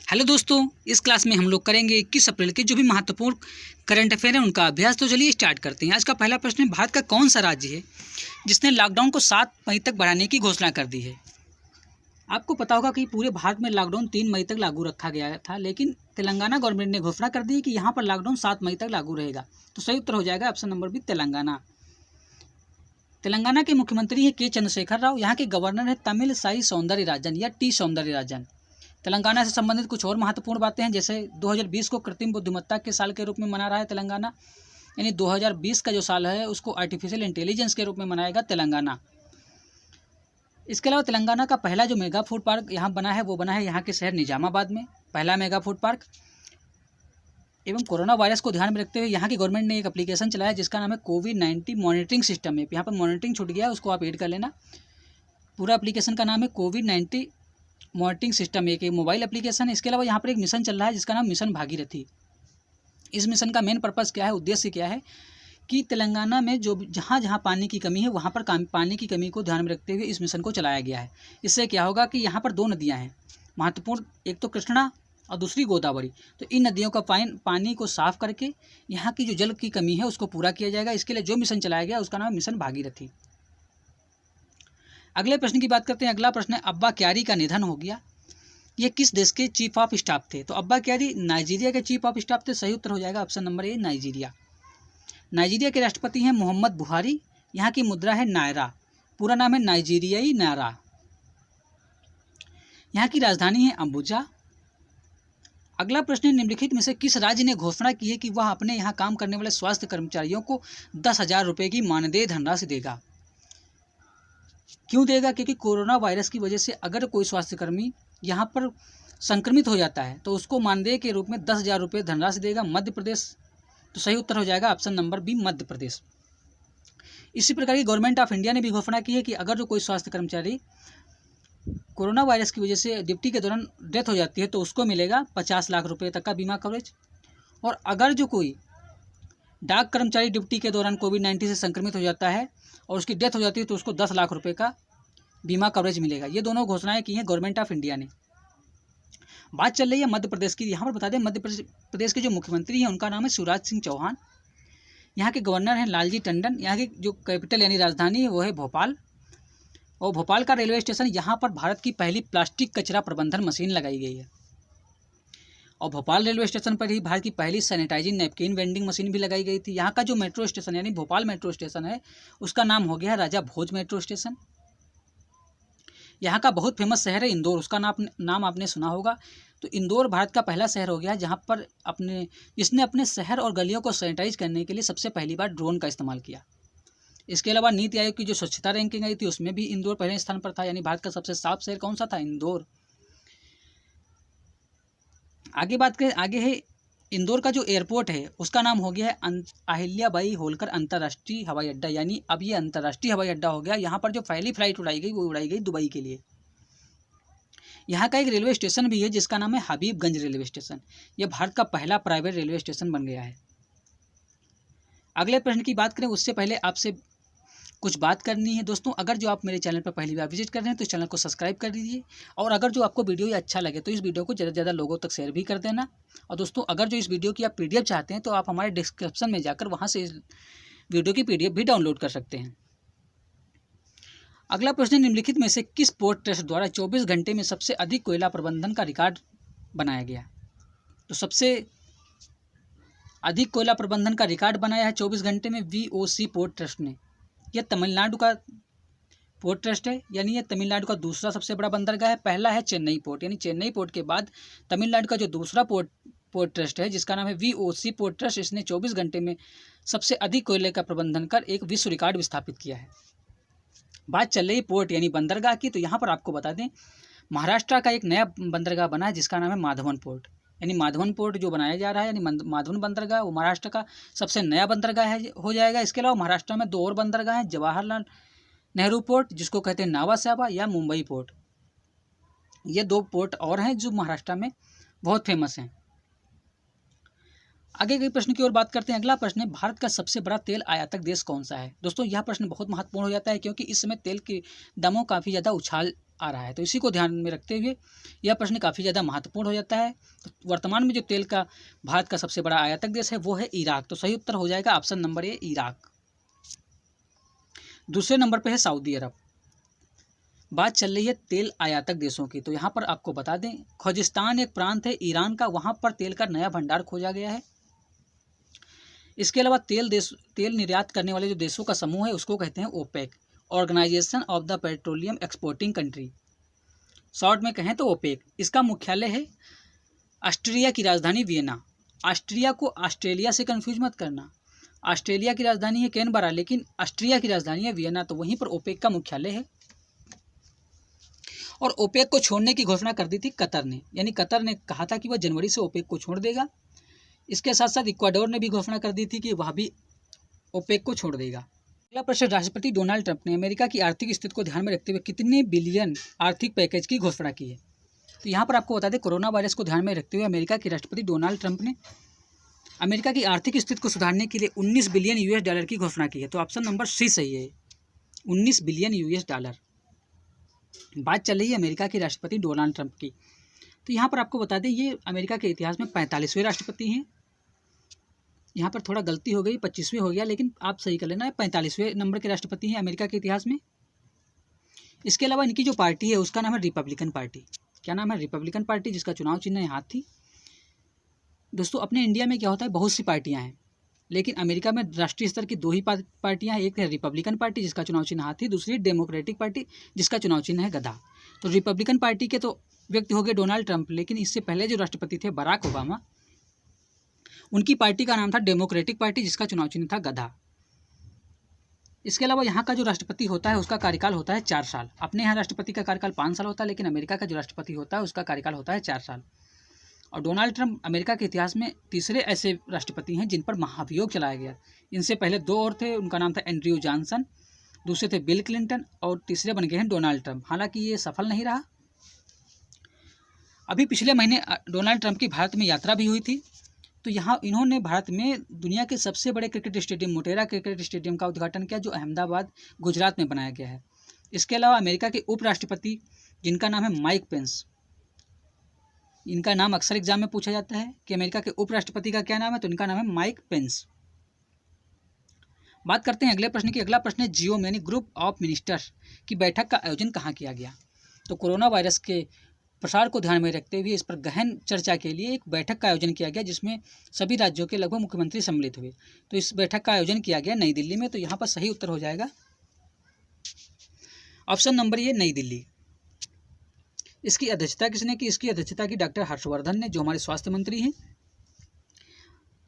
Hello दोस्तों, इस class में हम लोग करेंगे 21 अप्रैल के जो भी महत्वपूर्ण करंट अफेयर है उनका अभ्यास। तो चलिए स्टार्ट करते हैं। आज का पहला प्रश्न है, भारत का कौन सा राज्य है जिसने लॉकडाउन को 7 मई तक बढ़ाने की घोषणा कर दी है। आपको पता होगा कि पूरे भारत में लॉकडाउन 3 मई तक लागू रखा गया था, लेकिन तेलंगाना गवर्नमेंट ने घोषणा कर दी कि यहाँ पर लॉकडाउन 7 मई तक लागू रहेगा। तो सही उत्तर हो जाएगा option number B, Telangana. Telangana के मुख्यमंत्री हैं के चंद्रशेखर राव। यहाँ के गवर्नर है तमिल साई सौंदरराजन या टी सौंदरराजन। तेलंगाना से संबंधित कुछ और महत्वपूर्ण बातें हैं, जैसे 2020 को कृत्रिम बुद्धिमत्ता के साल के रूप में मना रहा है तेलंगाना, यानी 2020 का जो साल है उसको आर्टिफिशियल इंटेलिजेंस के रूप में मनाएगा तेलंगाना। इसके अलावा तेलंगाना का पहला जो मेगा फूड पार्क यहाँ बना है वो बना है यहाँ के शहर निजामाबाद में, पहला मेगा फूड पार्क। एवं कोरोना वायरस को ध्यान में रखते हुए यहाँ की गवर्नमेंट ने एक एप्लीकेशन चलाया जिसका नाम है कोविड-19 मॉनिटरिंग सिस्टम है। यहाँ पर मॉनिटरिंग छूट गया है, उसको आप ऐड कर लेना। पूरा एप्लीकेशन का नाम है कोविड-19 मॉनिटरिंग सिस्टम, एक मोबाइल एप्लीकेशन है। इसके अलावा यहाँ पर एक मिशन चल रहा है जिसका नाम मिशन भागीरथी। इस मिशन का मेन पर्पज़ क्या है, उद्देश्य क्या है कि तेलंगाना में जो जहाँ जहाँ पानी की कमी है वहाँ पर पानी की कमी को ध्यान में रखते हुए इस मिशन को चलाया गया है। इससे क्या होगा कि यहाँ पर 2 नदियाँ हैं महत्वपूर्ण, एक तो कृष्णा और दूसरी गोदावरी। तो इन नदियों का पानी को साफ करके यहाँ की जो जल की कमी है उसको पूरा किया जाएगा। इसके लिए जो मिशन चलाया गया उसका नाम मिशन भागीरथी। अगले प्रश्न की बात करते हैं। अगला प्रश्न है, अब्बा क्यारी का निधन हो गया, ये किस देश के चीफ ऑफ स्टाफ थे। तो अब्बा क्यारी नाइजीरिया के चीफ ऑफ स्टाफ थे। सही उत्तर हो जाएगा option number A, Nigeria. Nigeria के राष्ट्रपति हैं मोहम्मद बुहारी। यहाँ की मुद्रा है नायरा, पूरा नाम है नाइजीरियाई नायरा। यहाँ की राजधानी है अम्बुजा। अगला प्रश्न है, निम्नलिखित में से किस राज्य ने घोषणा की है कि वह अपने यहाँ काम करने वाले स्वास्थ्य कर्मचारियों को 10,000 रुपये की मानदेय धनराशि देगा। क्यों देगा? क्योंकि कोरोना वायरस की वजह से अगर कोई स्वास्थ्यकर्मी यहाँ पर संक्रमित हो जाता है तो उसको मानदेय के रूप में 10,000 रुपये धनराशि देगा। मध्य प्रदेश। तो सही उत्तर हो जाएगा option number B, Madhya Pradesh. इसी प्रकार की गवर्नमेंट ऑफ इंडिया ने भी घोषणा की है कि अगर जो कोई स्वास्थ्य कर्मचारी कोरोना वायरस की वजह से ड्यूटी के दौरान डेथ हो जाती है तो उसको मिलेगा 50 लाख रुपये तक का बीमा कवरेज। और अगर जो कोई डाक कर्मचारी ड्यूटी के दौरान कोविड-19 से संक्रमित हो जाता है और उसकी डेथ हो जाती है तो उसको 10 लाख रुपये का बीमा कवरेज मिलेगा। ये दोनों घोषणाएं की हैं गवर्नमेंट ऑफ इंडिया ने। बात चल रही है मध्य प्रदेश की। यहाँ पर बता दें, मध्य प्रदेश के जो मुख्यमंत्री हैं उनका नाम है शिवराज सिंह चौहान। यहाँ के गवर्नर हैं लालजी टंडन। यहाँ की जो कैपिटल यानी राजधानी है वो है भोपाल। और भोपाल का रेलवे स्टेशन, यहाँ पर भारत की पहली प्लास्टिक कचरा प्रबंधन मशीन लगाई गई है। और भोपाल रेलवे स्टेशन पर ही भारत की पहली सैनिटाइजिंग नैपकिन वेंडिंग मशीन भी लगाई गई थी। यहाँ का जो मेट्रो स्टेशन यानी भोपाल मेट्रो स्टेशन है उसका नाम हो गया है राजा भोज मेट्रो स्टेशन। यहाँ का बहुत फेमस शहर है इंदौर, उसका नाम आपने सुना होगा। तो इंदौर भारत का पहला शहर हो गया है जहाँ पर जिसने अपने शहर और गलियों को सैनिटाइज करने के लिए सबसे पहली बार ड्रोन का इस्तेमाल किया। इसके अलावा नीति आयोग की जो स्वच्छता रैंकिंग आई थी उसमें भी इंदौर पहले स्थान पर था, यानी भारत का सबसे साफ शहर कौन सा था, इंदौर। आगे बात करें, आगे है इंदौर का जो एयरपोर्ट है उसका नाम हो गया है अहिल्याबाई होलकर अंतर्राष्ट्रीय हवाई अड्डा, यानी अब ये अंतर्राष्ट्रीय हवाई अड्डा हो गया। यहाँ पर जो पहली फ्लाइट उड़ाई गई वो उड़ाई गई दुबई के लिए। यहाँ का एक रेलवे स्टेशन भी है जिसका नाम है हबीबगंज रेलवे स्टेशन। यह भारत का पहला प्राइवेट रेलवे स्टेशन बन गया है। अगले प्रश्न की बात करें उससे पहले आपसे कुछ बात करनी है दोस्तों। अगर जो आप मेरे चैनल पर पहली बार विजिट कर रहे हैं तो इस चैनल को सब्सक्राइब कर दीजिए। और अगर जो आपको वीडियो अच्छा लगे तो इस वीडियो को ज़्यादा से ज़्यादा लोगों तक शेयर भी कर देना। और दोस्तों, अगर जो इस वीडियो की आप PDF चाहते हैं तो आप हमारे डिस्क्रिप्शन में जाकर वहाँ से इस वीडियो की PDF भी डाउनलोड कर सकते हैं। अगला प्रश्न, निम्नलिखित में से किस पोर्ट ट्रस्ट द्वारा 24 घंटे में सबसे अधिक कोयला प्रबंधन का रिकॉर्ड बनाया गया। तो सबसे अधिक कोयला प्रबंधन का रिकॉर्ड बनाया है 24 घंटे में VOC पोर्ट ट्रस्ट ने। यह तमिलनाडु का पोर्ट ट्रस्ट है, यानी यह तमिलनाडु का दूसरा सबसे बड़ा बंदरगाह है। पहला है चेन्नई पोर्ट, यानी चेन्नई पोर्ट के बाद तमिलनाडु का जो दूसरा पोर्ट ट्रस्ट है जिसका नाम है VOC पोर्ट ट्रस्ट, इसने 24 घंटे में सबसे अधिक कोयले का प्रबंधन कर एक विश्व रिकॉर्ड स्थापित किया है। बात चल रही पोर्ट यानी बंदरगाह की, तो यहाँ पर आपको बता दें महाराष्ट्र का एक नया बंदरगाह बना है जिसका नाम है माधवन पोर्ट। यानी माधवन पोर्ट जो बनाया जा रहा है यानी माधवन बंदरगाह वो महाराष्ट्र का सबसे नया बंदरगाह हो जाएगा। इसके अलावा महाराष्ट्र में 2 और बंदरगाह हैं, जवाहरलाल नेहरू पोर्ट जिसको कहते हैं नावासाबा, या मुंबई पोर्ट। ये 2 पोर्ट और हैं जो महाराष्ट्र में बहुत फेमस हैं। आगे के प्रश्न की ओर बात करते हैं। अगला प्रश्न है, भारत का सबसे बड़ा तेल आयातक देश कौन सा है। दोस्तों, यह प्रश्न बहुत महत्वपूर्ण हो जाता है क्योंकि इस समय तेल के दामों काफ़ी ज़्यादा उछाल आ रहा है। तो इसी को ध्यान में रखते हुए यह प्रश्न काफ़ी ज़्यादा महत्वपूर्ण हो जाता है। तो वर्तमान में जो तेल का भारत का सबसे बड़ा आयातक देश है वो है इराक। तो सही उत्तर हो जाएगा ऑप्शन नंबर ए, इराक। दूसरे नंबर पर है सऊदी अरब। बात चल रही है तेल आयातक देशों की। तो यहाँ पर आपको बता दें, खोजिस्तान एक प्रांत है ईरान का, वहाँ पर तेल का नया भंडार खोजा गया है। इसके अलावा तेल निर्यात करने वाले जो देशों का समूह है उसको कहते हैं OPEC, organisation of the petroleum exporting country. Short में कहें तो ओपेक। इसका मुख्यालय है ऑस्ट्रिया की राजधानी वियना। ऑस्ट्रिया को ऑस्ट्रेलिया से कंफ्यूज मत करना। ऑस्ट्रेलिया की राजधानी है कैनबरा, लेकिन ऑस्ट्रिया की राजधानी है वियना। तो वहीं पर ओपेक का मुख्यालय है। और ओपेक को छोड़ने की घोषणा कर दी थी कतर ने, यानी कतर ने कहा था कि वह जनवरी से ओपेक को छोड़ देगा। इसके साथ साथ इक्वाडोर ने भी घोषणा कर दी थी कि वह भी ओपेक को छोड़ देगा। अगला प्रश्न, राष्ट्रपति डोनाल्ड ट्रंप ने अमेरिका की आर्थिक स्थिति को ध्यान में रखते हुए कितने बिलियन आर्थिक पैकेज की घोषणा की है। तो यहाँ पर आपको बता दें, कोरोना वायरस को ध्यान में रखते हुए अमेरिका के राष्ट्रपति डोनाल्ड ट्रंप ने अमेरिका की आर्थिक स्थिति को सुधारने के लिए 19 बिलियन यूएस डॉलर की घोषणा की है। तो ऑप्शन नंबर सी सही है, 19 बिलियन यूएस डॉलर। बात चल रही है अमेरिका के राष्ट्रपति डोनाल्ड ट्रंप की। तो यहाँ पर आपको बता दें, ये अमेरिका के इतिहास में 45वें राष्ट्रपति हैं। यहाँ पर थोड़ा गलती हो गई, 25वें हो गया, लेकिन आप सही कर लेना, 45वें नंबर के राष्ट्रपति हैं अमेरिका के इतिहास में। इसके अलावा इनकी जो पार्टी है उसका नाम है रिपब्लिकन पार्टी। क्या नाम है? रिपब्लिकन पार्टी, जिसका चुनाव चिन्ह है हाथी। दोस्तों, अपने इंडिया में क्या होता है, बहुत सी पार्टियाँ हैं, लेकिन अमेरिका में राष्ट्रीय स्तर की दो ही पार्टियाँ हैं। एक है रिपब्लिकन पार्टी जिसका चुनाव चिन्ह हाथी, दूसरी डेमोक्रेटिक पार्टी जिसका चुनाव चिन्ह है गधा। तो रिपब्लिकन पार्टी के तो व्यक्ति हो गए डोनाल्ड ट्रंप, लेकिन इससे पहले जो राष्ट्रपति थे बराक ओबामा, उनकी पार्टी का नाम था डेमोक्रेटिक पार्टी जिसका चुनाव चिन्ह था गधा। इसके अलावा यहाँ का जो राष्ट्रपति होता है उसका कार्यकाल होता है 4 साल। अपने यहाँ राष्ट्रपति का कार्यकाल 5 साल होता है, लेकिन अमेरिका का जो राष्ट्रपति होता है उसका कार्यकाल होता है 4 साल। और डोनाल्ड ट्रंप अमेरिका के इतिहास में तीसरे ऐसे राष्ट्रपति हैं जिन पर महाभियोग चलाया गया। इनसे पहले 2 और थे, उनका नाम था एंड्रयू जॉनसन, दूसरे थे बिल क्लिंटन, और तीसरे बन गए हैं डोनाल्ड ट्रंप। हालांकि ये सफल नहीं रहा। अभी पिछले महीने डोनाल्ड ट्रंप की भारत में यात्रा भी हुई थी। तो यहाँ इन्होंने भारत में दुनिया के सबसे बड़े cricket stadium Motera cricket stadium का उद्घाटन किया, जो अहमदाबाद गुजरात में बनाया गया है। इसके अलावा अमेरिका के उपराष्ट्रपति जिनका नाम है माइक पेंस, इनका नाम अक्सर एग्जाम में पूछा जाता है कि अमेरिका के उपराष्ट्रपति का क्या नाम है, तो इनका नाम है माइक पेंस। बात करते हैं अगले प्रश्न की। अगला प्रश्न है जियोम यानी ग्रुप ऑफ मिनिस्टर्स की बैठक का आयोजन कहाँ किया गया। तो कोरोना वायरस के प्रसार को ध्यान में रखते हुए इस पर गहन चर्चा के लिए एक बैठक का आयोजन किया गया, जिसमें सभी राज्यों के लगभग मुख्यमंत्री सम्मिलित हुए। तो इस बैठक का आयोजन किया गया नई दिल्ली में। तो यहाँ पर सही उत्तर हो जाएगा ऑप्शन नंबर ए, नई दिल्ली। इसकी अध्यक्षता किसने की? इसकी अध्यक्षता की डॉक्टर हर्षवर्धन ने, जो हमारे स्वास्थ्य मंत्री हैं।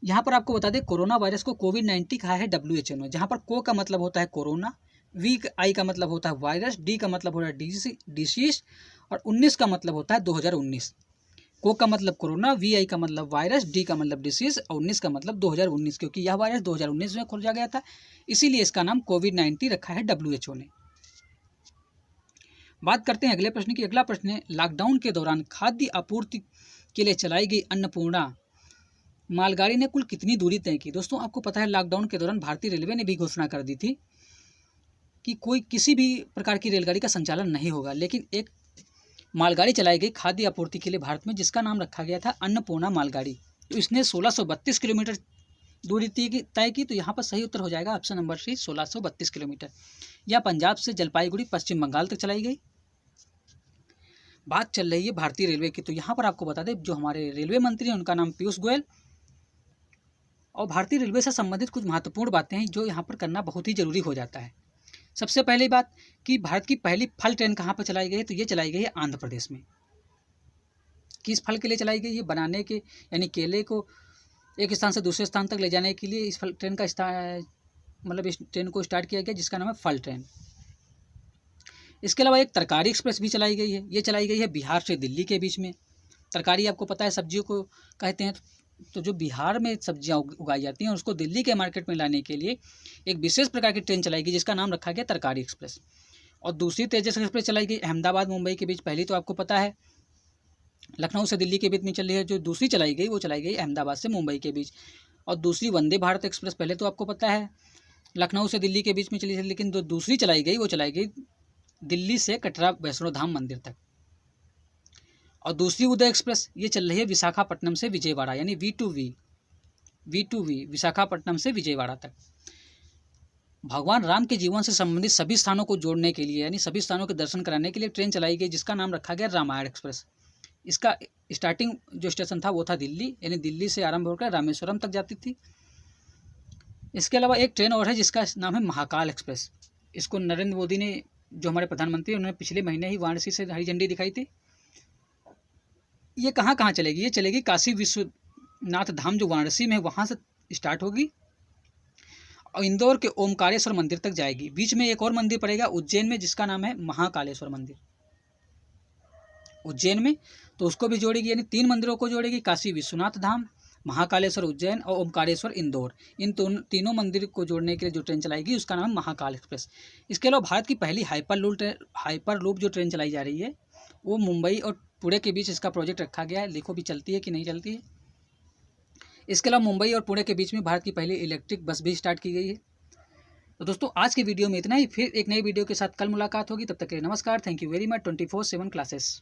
यहाँ पर आपको बता दें, कोरोना वायरस को कोविड-19 कहा है WHO ने, जहाँ पर को का मतलब होता है कोरोना, आई का मतलब होता है वायरस, डी का मतलब होता है डिसीज, और 19 का मतलब होता है 2019। को का मतलब कोरोना, आई का मतलब वायरस, डी का मतलब डिसीज, और 19 का मतलब 2019, क्योंकि यह वायरस 2019 में खोजा गया था, इसीलिए इसका नाम कोविड-19 रखा है WHO ने। बात करते हैं अगले प्रश्न की। अगला प्रश्न है, लॉकडाउन के दौरान खाद्य आपूर्ति के लिए चलाई गई अन्नपूर्णा मालगाड़ी ने कुल कितनी दूरी तय की। दोस्तों, आपको पता है लॉकडाउन के दौरान भारतीय रेलवे ने भी घोषणा कर दी थी कि कोई किसी भी प्रकार की रेलगाड़ी का संचालन नहीं होगा, लेकिन एक मालगाड़ी चलाई गई खाद्य आपूर्ति के लिए भारत में, जिसका नाम रखा गया था अन्नपूर्णा मालगाड़ी। तो इसने 1632 किलोमीटर दूरी तय की। तो यहाँ पर सही उत्तर हो जाएगा ऑप्शन नंबर सी, 1632 किलोमीटर। यह पंजाब से जलपाईगुड़ी पश्चिम बंगाल तक चलाई गई। बात चल रही है भारतीय रेलवे की। तो यहाँ पर आपको बता दें, जो हमारे रेलवे मंत्री हैं उनका नाम पीयूष गोयल। और भारतीय रेलवे से संबंधित कुछ महत्वपूर्ण बातें हैं जो यहाँ पर करना बहुत ही जरूरी हो जाता है। सबसे पहली बात कि भारत की पहली फल ट्रेन कहाँ पर चलाई गई है, तो ये चलाई गई है आंध्र प्रदेश में। किस फल के लिए चलाई गई है? बनाने के, यानी केले को एक स्थान से दूसरे स्थान तक ले जाने के लिए इस फल ट्रेन का इस ट्रेन को स्टार्ट किया गया, जिसका नाम है फल ट्रेन। इसके अलावा एक तरकारी एक्सप्रेस भी चलाई गई है। ये चलाई गई है बिहार से दिल्ली के बीच में। तरकारी आपको पता है सब्जियों को कहते हैं, तो जो बिहार में सब्जियां उगाई जाती हैं उसको दिल्ली के मार्केट में लाने के लिए एक विशेष प्रकार की ट्रेन चलाई गई, जिसका नाम रखा गया तरकारी एक्सप्रेस। और दूसरी तेजस एक्सप्रेस चलाई गई अहमदाबाद मुंबई के बीच। पहली तो आपको पता है लखनऊ से दिल्ली के बीच में चल रही है, जो दूसरी चलाई गई वो चलाई गई अहमदाबाद से मुंबई के बीच। और दूसरी वंदे भारत एक्सप्रेस, पहले तो आपको पता है लखनऊ से दिल्ली के बीच में चली थी, लेकिन जो दूसरी चलाई गई वो चलाई गई दिल्ली से कटरा वैष्णो धाम मंदिर तक। और दूसरी उदय एक्सप्रेस ये चल रही है विशाखापट्टनम से विजयवाड़ा, यानी V2V विशाखापट्टनम से विजयवाड़ा तक। भगवान राम के जीवन से संबंधित सभी स्थानों को जोड़ने के लिए, यानी सभी स्थानों के दर्शन कराने के लिए ट्रेन चलाई गई, जिसका नाम रखा गया रामायण एक्सप्रेस। इसका स्टार्टिंग जो स्टेशन था वो था दिल्ली, यानी दिल्ली से आरंभ होकर रामेश्वरम तक जाती थी। इसके अलावा एक ट्रेन और है जिसका नाम है महाकाल एक्सप्रेस। इसको नरेंद्र मोदी ने, जो हमारे प्रधानमंत्री, उन्होंने पिछले महीने ही वाराणसी से हरी झंडी दिखाई थी। ये कहाँ कहाँ चलेगी? ये चलेगी काशी विश्वनाथ धाम जो वाराणसी में है वहाँ से स्टार्ट होगी और इंदौर के ओमकारेश्वर मंदिर तक जाएगी। बीच में एक और मंदिर पड़ेगा उज्जैन में, जिसका नाम है महाकालेश्वर मंदिर उज्जैन में, तो उसको भी जोड़ेगी, यानी 3 मंदिरों को जोड़ेगी, काशी विश्वनाथ धाम, महाकालेश्वर उज्जैन और ओमकारेश्वर इंदौर। इन तीनों मंदिर को जोड़ने के लिए जो ट्रेन चलाएगी उसका नाम है महाकाल एक्सप्रेस। इसके अलावा भारत की पहली हाइपरलूप जो ट्रेन चलाई जा रही है वो मुंबई और पुणे के बीच इसका प्रोजेक्ट रखा गया है। देखो भी चलती है कि नहीं चलती है। इसके अलावा मुंबई और पुणे के बीच में भारत की पहली इलेक्ट्रिक बस भी स्टार्ट की गई है। तो दोस्तों आज की वीडियो में इतना ही। फिर एक नई वीडियो के साथ कल मुलाकात होगी। तब तक के लिए नमस्कार। Thank you very much. 24/7 classes.